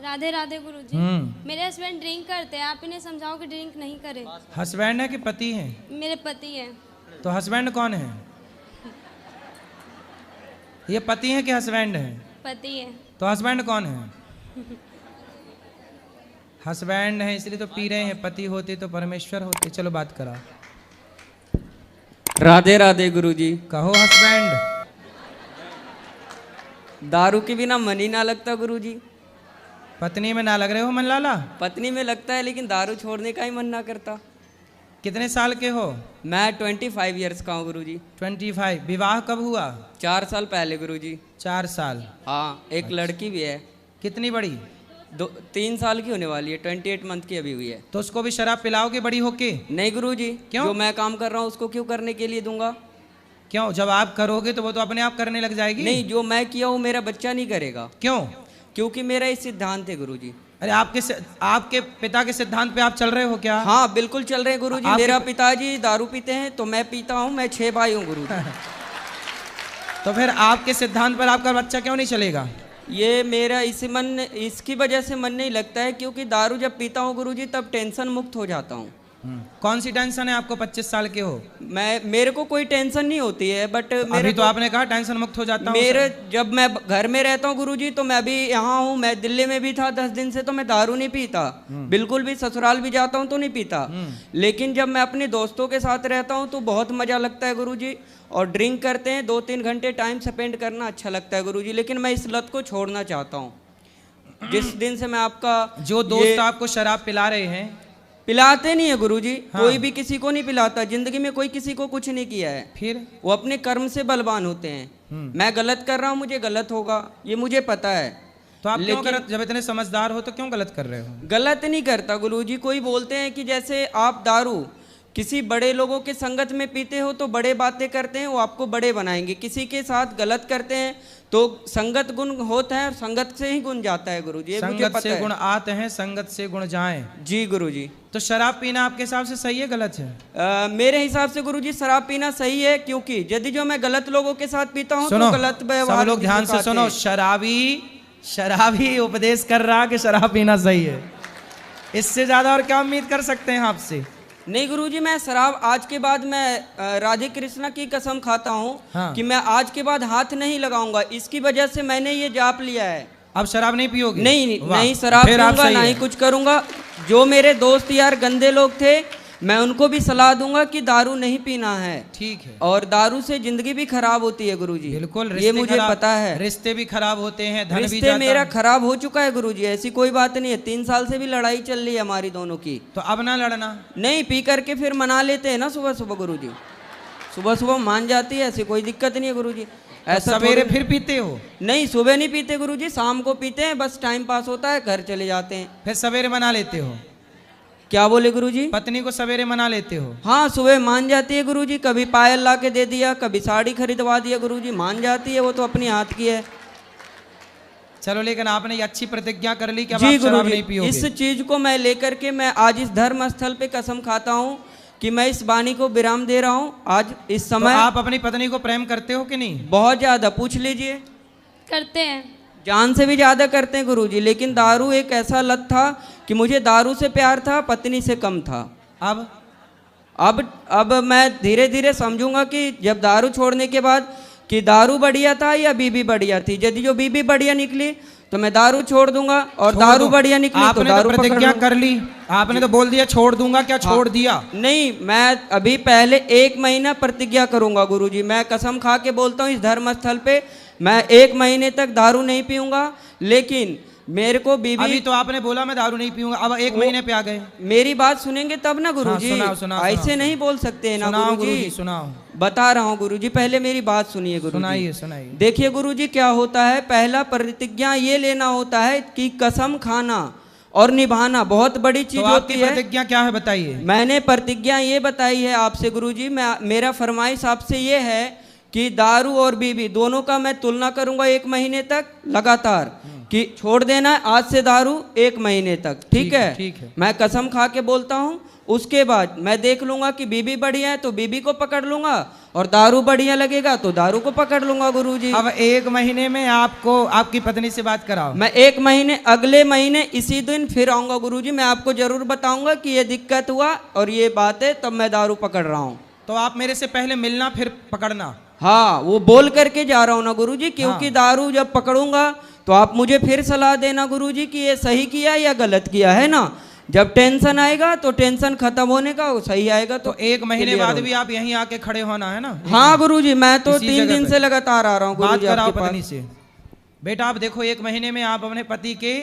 राधे राधे गुरुजी। मेरे husband drink करते हैं, आप इन्हें समझाओ कि ड्रिंक नहीं करे। हस्बैंड है कि पति है? मेरे पति हैं। तो हस्बैंड कौन है? ये पति है कि हस्बैंड है? पति है। तो हस्बैंड कौन है? हस्बैंड है इसलिए तो पी रहे हैं, पति होते तो परमेश्वर होते। चलो बात करा। राधे राधे गुरुजी। कहो हस्बैंड। दारू के बिना मन ही ना लगता गुरुजी। पत्नी में ना लग रहे हो मन लाला? पत्नी में लगता है लेकिन दारू छोड़ने का ही मन ना करता। कितने साल के हो? मैं 25 इयर्स का हूँ गुरुजी। 25। विवाह कब हुआ? 4 साल पहले गुरुजी। 4 साल। हाँ, एक लड़की भी है। कितनी बड़ी? 3 साल की होने वाली है, 28 मंथ की अभी हुई है। तो उसको भी शराब पिलाओगे बड़ी होके? नहीं गुरुजी। क्यों? जो मैं काम कर रहा हूँ उसको क्यों करने के लिए दूंगा? क्यों? जब आप करोगे तो वो तो अपने आप करने लग जाएगी। नहीं, जो मैं किया हूँ मेरा बच्चा नहीं करेगा। क्यों? क्योंकि मेरा ये सिद्धांत है गुरुजी। अरे आपके पिता के सिद्धांत पे आप चल रहे हो क्या? हाँ बिल्कुल चल रहे हैं गुरुजी। मेरा पिताजी दारू पीते हैं तो मैं पीता हूँ। मैं 6 भाई हूँ गुरुजी। तो फिर आपके सिद्धांत पर आपका बच्चा क्यों नहीं चलेगा? ये मेरा इसकी वजह से मन नहीं लगता है, क्योंकि दारू जब पीता हूँ गुरुजी तब टेंशन मुक्त हो जाता हूँ। कौन सी टेंशन है आपको? 25 साल के हो। मेरे को कोई टेंशन नहीं होती है, बट अभी तो आपने कहा टेंशन मुक्त हो जाता हूँ। जब मैं घर में रहता हूँ गुरुजी तो मैं अभी यहाँ हूँ, मैं दिल्ली में भी था 10 दिन से, तो मैं दारू नहीं पीता बिल्कुल भी। ससुराल भी जाता हूँ तो नहीं पीता। लेकिन जब मैं अपने दोस्तों के साथ रहता हूँ तो बहुत मजा लगता है गुरुजी। और ड्रिंक करते हैं 2-3 घंटे टाइम स्पेंड करना अच्छा लगता है गुरुजी। लेकिन मैं इस लत को छोड़ना चाहता हूँ। जिस दिन से मैं आपका जो दोस्त आपको शराब पिला रहे हैं, पिलाते नहीं है गुरुजी। हाँ। कोई भी किसी को नहीं पिलाता। जिंदगी में कोई किसी को कुछ नहीं किया है। फिर वो अपने कर्म से बलवान होते हैं। मैं गलत कर रहा हूँ, मुझे गलत होगा, ये मुझे पता है। तो आप क्यों गलत? जब इतने समझदार हो तो क्यों गलत कर रहे हो? गलत नहीं करता गुरुजी। कोई बोलते हैं कि जैसे आप दारू किसी बड़े लोगों के संगत में पीते हो तो बड़े बातें करते हैं, वो आपको बड़े बनाएंगे। किसी के साथ गलत करते हैं तो संगत गुण होता है और संगत से ही गुण जाता है गुरुजी। ये मुझे पता से है। गुण आते हैं, संगत से गुण जाएं। जी गुरुजी। तो शराब पीना आपके हिसाब से सही है गलत है? मेरे हिसाब से गुरुजी शराब पीना सही है, क्योंकि यदि जो मैं गलत लोगों के साथ पीता हूँ तो गलत व्यवहार। सब लोग ध्यान से सुनो। शराबी उपदेश कर रहा कि शराब पीना सही है। इससे ज्यादा और क्या उम्मीद कर सकते हैं आपसे? नहीं गुरुजी, मैं शराब आज के बाद मैं राधे कृष्णा की कसम खाता हूँ। हाँ। कि मैं आज के बाद हाथ नहीं लगाऊंगा। इसकी वजह से मैंने ये जाप लिया है। अब शराब नहीं पियोगे? नहीं शराब पीऊंगा, ना ही कुछ करूंगा। जो मेरे दोस्त यार गंदे लोग थे मैं उनको भी सलाह दूंगा कि दारू नहीं पीना है। ठीक है। और दारू से जिंदगी भी खराब होती है गुरुजी। बिल्कुल, ये मुझे पता है। रिश्ते भी खराब होते हैं, धन भी रिश्ते जाता मेरा है। खराब हो चुका है गुरुजी, ऐसी कोई बात नहीं है। 3 साल से भी लड़ाई चल रही है हमारी दोनों की। तो अब ना लड़ना। नहीं, पी करके फिर मना लेते हैं ना सुबह सुबह गुरुजी। सुबह सुबह मान जाती है, ऐसी कोई दिक्कत नहीं है गुरुजी। ऐसा सवेरे फिर पीते हो? नहीं, सुबह नहीं पीते गुरुजी, शाम को पीते हैं। बस टाइम पास होता है, घर चले जाते हैं। फिर सवेरे मना लेते हो? क्या बोले गुरुजी? पत्नी को सवेरे मना लेते हो? हाँ, सुबह मान जाती है गुरुजी। कभी पायल ला के दे दिया, कभी साड़ी खरीदवा दिया गुरुजी। मान जाती है, वो तो अपनी हाथ की है। चलो, लेकिन आपने ये अच्छी प्रतिज्ञा कर ली कि अब जी आप शराब नहीं पियोगे। इस चीज को मैं लेकर के मैं आज इस धर्म स्थल पे कसम खाता हूँ कि मैं इस वाणी को विराम दे रहा हूँ आज इस समय। तो आप अपनी पत्नी को प्रेम करते हो कि नहीं? बहुत ज्यादा, पूछ लीजिए। करते हैं, जान से भी ज्यादा करते हैं गुरुजी। लेकिन दारू एक ऐसा लत था कि मुझे दारू से प्यार था, पत्नी से कम था। अब मैं धीरे धीरे समझूंगा कि जब दारू छोड़ने के बाद कि दारू बढ़िया था या बीबी बढ़िया थी। यदि जो बीबी बढ़िया निकली तो मैं दारू छोड़ दूंगा, और दारू बढ़िया निकली तो दारू प्रतिज्ञा कर ली। आपने तो बोल दिया छोड़ दूंगा, क्या छोड़ दिया? नहीं, मैं अभी पहले 1 महीना प्रतिज्ञा करूंगा गुरुजी। मैं कसम खा के बोलता हूँ इस धर्म स्थल पे मैं 1 महीने तक दारू नहीं पीऊंगा। लेकिन मेरे को बीबी, अभी तो आपने बोला मैं दारू नहीं पीऊंगा, अब 1 महीने पे आ गए। मेरी बात सुनेंगे तब ना गुरुजी। हाँ, सुनाओ, ऐसे नहीं बोल सकते ना गुरुजी। सुनाओ। बता रहा हूँ गुरुजी, पहले मेरी बात सुनिए गुरुजी। सुनाइए। देखिए गुरुजी, क्या होता है, पहला प्रतिज्ञा ये लेना होता है कि कसम खाना और निभाना बहुत बड़ी चीज होती है। प्रतिज्ञा क्या है बताइए? मैंने प्रतिज्ञा ये बताई है आपसे गुरुजी। मेरा फरमाइश आपसे ये है कि दारू और बीवी दोनों का मैं तुलना करूंगा 1 महीने तक लगातार। कि छोड़ देना है आज से दारू 1 महीने तक, ठीक है? ठीक है। मैं कसम खा के बोलता हूँ। उसके बाद मैं देख लूंगा कि बीबी बढ़िया है तो बीबी को पकड़ लूंगा, और दारू बढ़िया लगेगा तो दारू को पकड़ लूंगा गुरुजी। अब 1 महीने में आपको आपकी पत्नी से बात कराओ। मैं 1 महीने, अगले महीने इसी दिन फिर आऊंगा गुरुजी। मैं आपको जरूर बताऊंगा कि ये दिक्कत हुआ और ये बात है, तब मैं दारू पकड़ रहा हूँ। तो आप मेरे से पहले मिलना फिर पकड़ना। हाँ, वो बोल करके जा रहा हूँ ना गुरुजी, क्योंकि हाँ। दारू जब पकड़ूंगा तो आप मुझे फिर सलाह देना गुरुजी कि ये सही किया या गलत किया, है ना? जब टेंशन आएगा तो टेंशन खत्म होने का, वो सही आएगा तो 1 महीने clear बाद हो। भी आप यहीं आके खड़े होना है ना? हाँ गुरुजी, मैं तो इसी 3 जगह दिन पे। से लगातार आ रहा हूँ बात गुरुजी कराओ आपके पत्नी पास। से। बेटा आप देखो 1 महीने में आप अपने पति के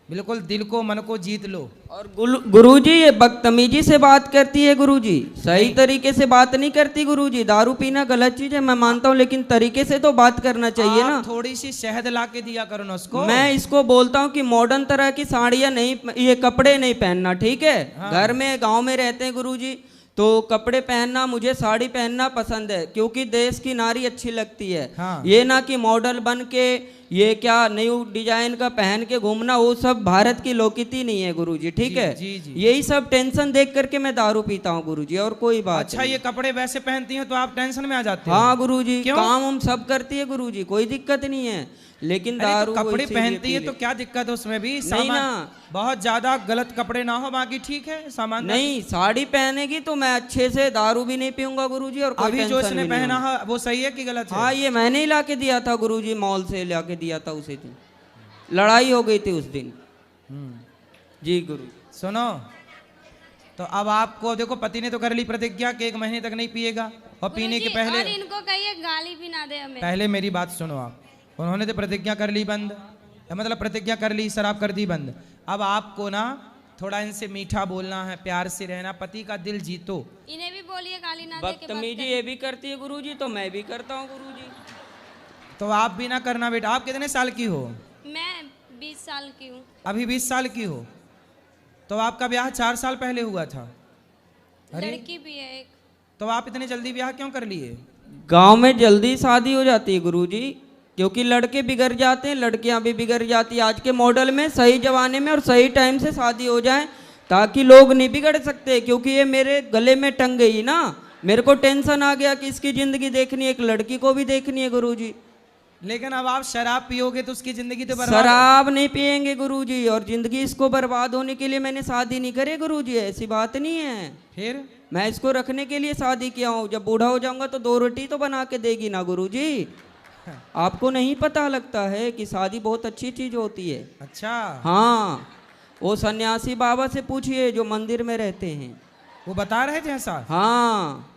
बिल्कुल दिल को मन को जीत लो। और गुरुजी ये बदतमीजी से बात करती है गुरुजी, सही तरीके से बात नहीं करती गुरुजी। दारू पीना गलत चीज है, मैं मानता हूँ, लेकिन तरीके से तो बात करना चाहिए ना। आप थोड़ी सी शहद ला के दिया करो ना उसको। मैं इसको बोलता हूँ कि मॉडर्न तरह की साड़ियाँ नहीं, ये कपड़े नहीं पहनना, ठीक है? हाँ। घर में गांव में रहते हैं गुरुजी, तो कपड़े पहनना, मुझे साड़ी पहनना पसंद है, क्योंकि देश की नारी अच्छी लगती है। हाँ। ये ना कि मॉडल बन के ये क्या न्यू डिजाइन का पहन के घूमना, वो सब भारत की लोकनीति नहीं है गुरुजी, ठीक जी, है? जी, जी। यही सब टेंशन देख करके मैं दारू पीता हूँ गुरुजी, और कोई बात अच्छा, नहीं। ये कपड़े वैसे पहनती हैं तो आप टेंशन में आ जाते हो? हाँ गुरुजी, क्यों? काम हम सब करती है गुरुजी, कोई दिक्कत नहीं है, लेकिन अरे दारू तो वो कपड़े इसीलिए पहनती है पी तो ले। क्या दिक्कत है उसमें भी? नहीं सामान ना। बहुत ज्यादा गलत कपड़े ना हो, बाकी ठीक है सामान। नहीं, साड़ी पहनेगी तो मैं अच्छे से दारू भी नहीं पीऊंगा गुरुजी, और कोई अभी जो टेंशन इसने भी नहीं पहना होगी। है वो सही है कि गलत है? हाँ, ये मैंने ही ला के दिया था गुरुजी, मॉल से ला के दिया था उसी दिन, लड़ाई हो गई थी उस दिन। जी गुरु। सुनो, तो अब आपको देखो पति ने तो कर ली प्रतिज्ञा कि 1 महीने तक नहीं पिएगा, और पीने के गुरुजी, पहले और इनको कहिए गाली भी ना दे हमें। पहले मेरी बात सुनो आप। उन्होंने तो प्रतिज्ञा कर ली बंद, मतलब प्रतिज्ञा कर ली, शराब कर दी बंद। अब आपको ना थोड़ा इनसे मीठा बोलना है, प्यार से रहना, पति का दिल जीतो। इन्हें भी बोलिए गाली ना दे के बात बदतमीजी करें। ये भी करती है गुरुजी, तो मैं भी करता हूँ गुरुजी। तो आप भी ना करना बेटा। आप कितने साल की हो? मैं 20 साल की हूँ। अभी 20 साल की हो? तो आपका ब्याह 4 साल पहले हुआ था। अरे लड़की भी है एक। तो आप इतने जल्दी ब्याह क्यों कर लिए? गांव में जल्दी शादी हो जाती है गुरुजी, क्योंकि लड़के बिगड़ जाते हैं, लड़कियां भी बिगड़ जाती है। आज के मॉडल में सही जमाने में और सही टाइम से शादी हो जाए, ताकि लोग नहीं बिगड़ सकते। क्योंकि ये मेरे गले में टंग गई ना, मेरे को टेंशन आ गया कि इसकी जिंदगी देखनी है, एक लड़की को भी देखनी है गुरुजी। लेकिन अब आप शराब पियोगे तो उसकी जिंदगी तो बर्बाद। शराब नहीं पियेंगे गुरुजी, और जिंदगी इसको बर्बाद होने के लिए मैंने शादी नहीं करी गुरुजी, ऐसी बात नहीं है। फिर मैं इसको रखने के लिए शादी किया हूँ। जब बूढ़ा हो जाऊंगा तो 2 रोटी तो बना के देगी ना गुरुजी। आपको नहीं पता लगता है कि शादी बहुत अच्छी चीज होती है। अच्छा, हाँ, वो सन्यासी बाबा से पूछिए जो मंदिर में रहते हैं, वो बता रहे थे ऐसा? हाँ।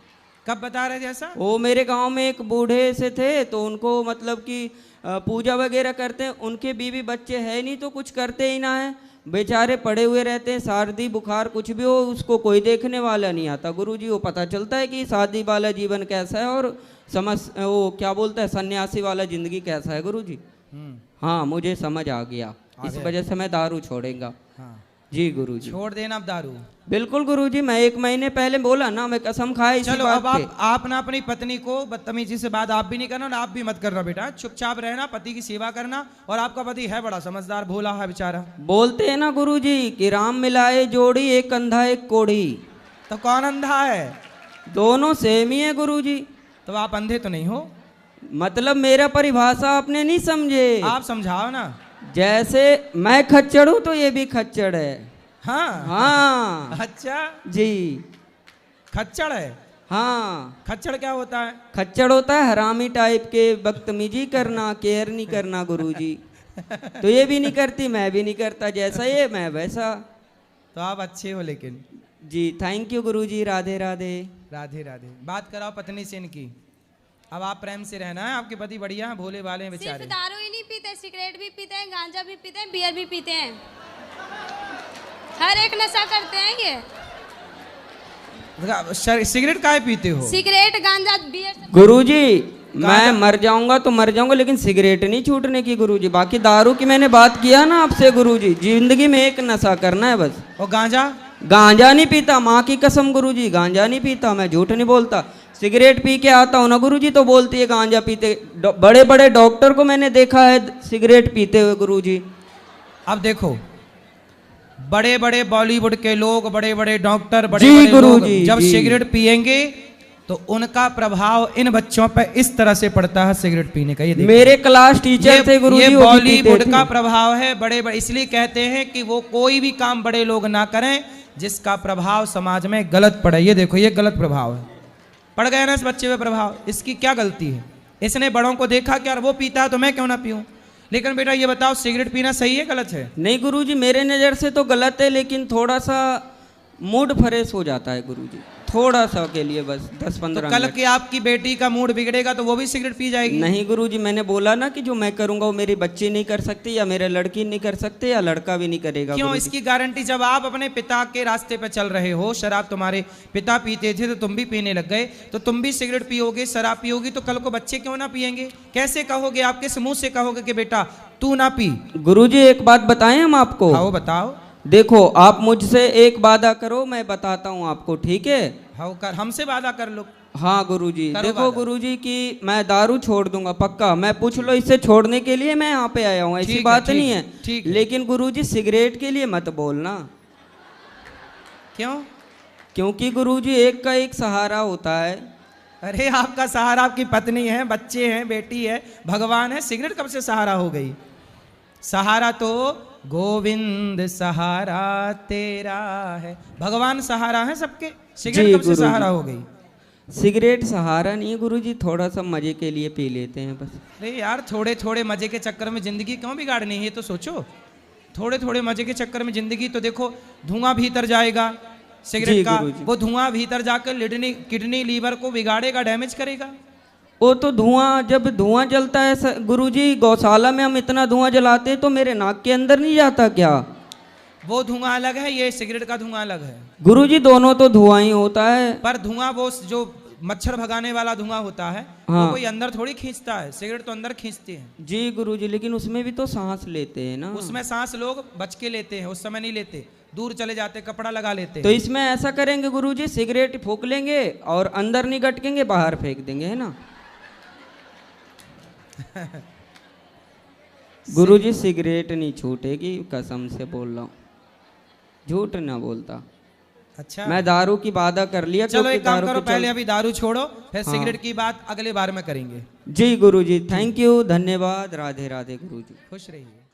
कब बता रहे थे ऐसा? वो मेरे गांव में एक बूढ़े से थे, तो उनको मतलब कि पूजा वगैरह करते हैं, उनके बीवी बच्चे है नहीं तो कुछ करते ही ना है, बेचारे पड़े हुए रहते हैं। सर्दी बुखार कुछ भी हो उसको कोई देखने वाला नहीं आता गुरुजी। वो पता चलता है कि शादी वाला जीवन कैसा है और समझ वो क्या बोलता है सन्यासी वाला जिंदगी कैसा है गुरुजी। हाँ, मुझे समझ आ गया, इस वजह से मैं दारू छोड़ेगा। हाँ, जी गुरुजी। छोड़ देना अब दारू। बिल्कुल गुरुजी, मैं 1 महीने पहले बोला ना, मैं कसम खाई इसी चलो बात अब पे। आप ना अपनी पत्नी को बदतमीजी से बात आप भी नहीं करना और आप भी मत करना बेटा। चुपचाप रहना, पति की सेवा करना। और आपका पति है बड़ा समझदार, भोला है बेचारा। बोलते हैं ना गुरुजी कि राम मिलाए जोड़ी, एक अंधा एक कोढ़ी। तो कौन अंधा है? दोनों सेम ही है गुरुजी। तो आप अंधे तो नहीं हो? मतलब मेरा परिभाषा आपने नहीं समझे। आप समझाओ ना। जैसे मैं खच्चड़ हूं तो ये भी खच्चड़ है। हाँ हाँ अच्छा, जी, खच्चड़ है। हाँ। खच्चड़ क्या होता है? खच्चड़ होता है हरामी टाइप के, बदतमीजी करना, केयर नहीं करना गुरुजी। तो ये भी नहीं करती, मैं भी नहीं करता, जैसा ये मैं वैसा। तो आप अच्छे हो लेकिन। जी थैंक यू गुरुजी, राधे राधे। राधे राधे। बात कराओ पत्नी से इनकी। अब आप प्रेम से रहना है, आपके पति बढ़िया हैं, भोले भाले हैं सिर्फ बेचारे। दारू ही नहीं पीते, सिगरेट भी पीते हैं, गांजा भी पीते हैं, बियर भी पीते हैं, हर एक नशा करते हैं ये। सिगरेट काहे पीते हो? सिगरेट गांजा बियर सब। गुरुजी मैं मर जाऊंगा तो मर जाऊंगा, लेकिन सिगरेट नहीं छूटने की गुरुजी। बाकी दारू की मैंने बात किया ना आपसे गुरुजी, जिंदगी में एक नशा करना है बस। और गांजा? गांजा नहीं पीता, माँ की कसम गुरुजी, गांजा नहीं पीता, मैं झूठ नहीं बोलता। सिगरेट पी के आता हूँ ना गुरुजी तो बोलती है गांजा पीते। बड़े बड़े डॉक्टर को मैंने देखा है सिगरेट पीते हुए गुरुजी। अब देखो, बड़े बड़े बॉलीवुड के लोग, बड़े बड़े डॉक्टर, बड़े जी बड़े लोग गुरुजी, जब जी। सिगरेट पिएंगे तो उनका प्रभाव इन बच्चों पर इस तरह से पड़ता है सिगरेट पीने का। ये देखो, मेरे क्लास टीचर थे गुरुजी, ये वो भी बॉलीवुड पीते का थे। प्रभाव है। बड़े बड़े इसलिए कहते हैं कि वो कोई भी काम बड़े लोग ना करें जिसका प्रभाव समाज में गलत पड़े। ये देखो, ये गलत प्रभाव है, पड़ गया ना इस बच्चे पे प्रभाव। इसकी क्या गलती है? इसने बड़ों को देखा कि यार वो पीता है तो मैं क्यों ना पीऊं। लेकिन बेटा ये बताओ, सिगरेट पीना सही है गलत है? नहीं गुरुजी, मेरे नज़र से तो गलत है, लेकिन थोड़ा सा मूड फ्रेश हो जाता है गुरुजी, थोड़ा सा के लिए बस 10-15 कल मिनट। की आपकी बेटी का मूड बिगड़ेगा तो वो भी सिगरेट पी जाएगी? नहीं गुरुजी, मैंने बोला ना कि जो मैं करूंगा वो मेरी बच्ची नहीं कर सकती, या मेरे लड़की नहीं कर सकते, या लड़का भी नहीं करेगा। क्यों? गुरुजी। इसकी गारंटी, जब आप अपने पिता के रास्ते पे चल रहे हो, शराब तुम्हारे पिता पीते थे तो तुम भी पीने लग गए, तो तुम भी सिगरेट पियोगे, शराब पियोगी, तो कल को बच्चे क्यों ना पियेंगे? कैसे कहोगे? आप किस मुंह से कहोगे कि बेटा तू ना पी? गुरुजी एक बात बताएं हम आपको। हाँ बताओ। देखो, आप मुझसे एक वादा करो, मैं बताता हूँ आपको, ठीक है? हाँ कर, हमसे वादा कर लो। हाँ गुरुजी, करो देखो वादा। गुरुजी कि मैं दारू छोड़ दूंगा पक्का। मैं पूछ लो इससे छोड़ने के लिए मैं यहाँ पे आया हूँ, ऐसी ठीक है, बात ठीक नहीं है, है। ठीक है। लेकिन गुरुजी सिगरेट के लिए मत बोलना, क्यों? क्योंकि गुरुजी एक का एक सहारा होता है। अरे आपका सहारा आपकी पत्नी है, बच्चे हैं, बेटी है, भगवान है। सिगरेट कब से सहारा हो गई? सहारा तो गोविंद सहारा तेरा है, भगवान सहारा है सबके। सिगरेट जी, कब से गुरुजी। सहारा हो गई? सिगरेट सहारा नहीं है गुरुजी, थोड़ा सा मजे के लिए पी लेते हैं बस। अरे यार, थोड़े थोड़े मजे के चक्कर में जिंदगी क्यों बिगाड़नी है? ये तो सोचो, थोड़े थोड़े मजे के चक्कर में जिंदगी, तो देखो धुआं भीतर जाएगा सिगरेट जी, का, गुरुजी। वो धुआं भीतर जाकर किडनी लीवर को बिगाड़ेगा, डैमेज करेगा। वो तो धुआं, जब धुआं जलता है गुरुजी, गौशाला में हम इतना धुआं जलाते हैं तो मेरे नाक के अंदर नहीं जाता क्या? वो धुआं अलग है, ये सिगरेट का धुआं अलग है। गुरुजी दोनों तो धुआं ही होता है। पर धुआं वो जो मच्छर भगाने वाला धुआं होता है, हाँ। वो कोई अंदर थोड़ी खींचता है, सिगरेट तो अंदर खींचती है। जी गुरुजी, लेकिन उसमें भी तो सांस लेते हैं ना। उसमें सांस लोग बच के लेते हैं, उस समय नहीं लेते, दूर चले जाते, कपड़ा लगा लेते तो हैं। इसमें ऐसा करेंगे गुरुजी, सिगरेट फूक लेंगे और अंदर नहीं गटकेंगे, बाहर फेंक देंगे, है ना? गुरुजी सिगरेट नहीं छूटेगी, कसम से बोल रहा हूँ, झूठ ना बोलता। अच्छा, मैं दारू की वादा कर लिया। चलो क्योंकि एक काम दारू करो, के पहले चल- अभी दारू छोड़ो, फिर हाँ। सिगरेट की बात अगले बार में करेंगे। जी गुरुजी, थैंक यू, धन्यवाद, राधे राधे गुरुजी। खुश रहिए।